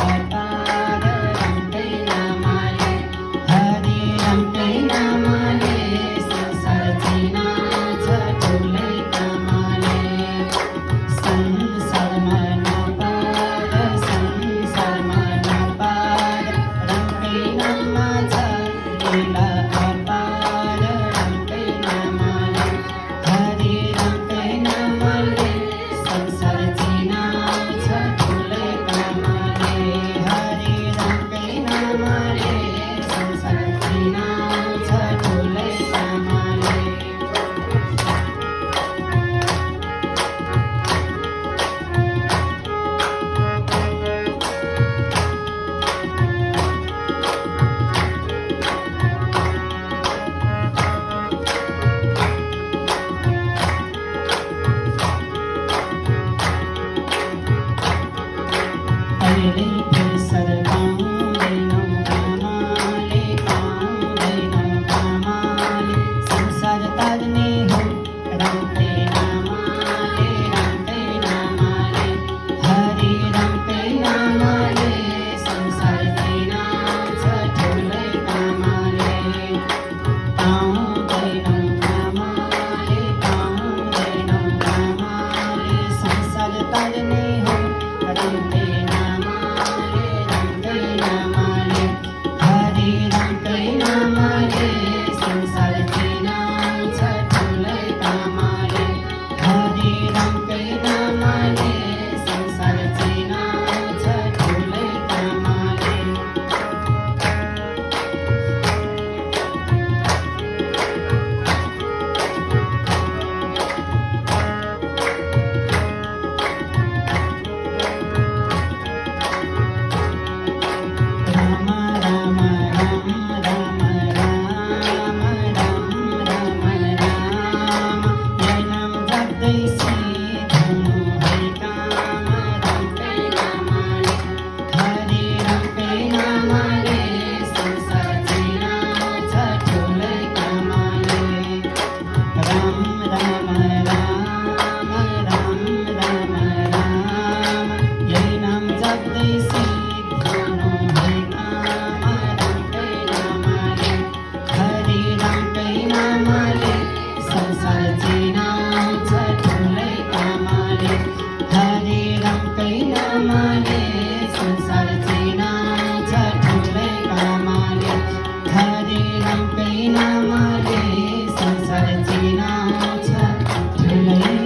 अपार रमकै नामले हरि रमकै नामले संसार चिना छ ठुलै कामले संसारमा नपार संसारमा नपार रमकै नाममा छ लीला अपार रमकै नामले हरि रमकै नामले संसार चिना छ ठुलै कामले हरि रमकै नामले संसार चिना छ ठुलै कामले अहिले फेसर पाउँदैनौँ कामले पाउँदैनौँ कामले संसार तार्ने हो रमकै नामले रमकै नामले हरि रमकै नामले संसार चिना छ ठुलै कामले पाउँदैनौँ कामले पाउँदैनौँ कामले संसार तार्ने हो रमकै नामले रमकै नामले हरि रमकै नामले संसार चिना छ ठुलै कामले हरि रमकै नामले संसार चिना छ ठुलै कामले राम राम राम राम राम राम राम राम ये नाम जप्दै सिद्धनु है काम रमकै नामले हरि रमकै नामले संसार चिना छ ठुलै कामले राम राम राम राम राम राम यही नाम जप्दै सिद्धनु है काम रमकै नामले हरि रमकै नामले संसार चिना छ ठुलै कामले हरि रमकै नामले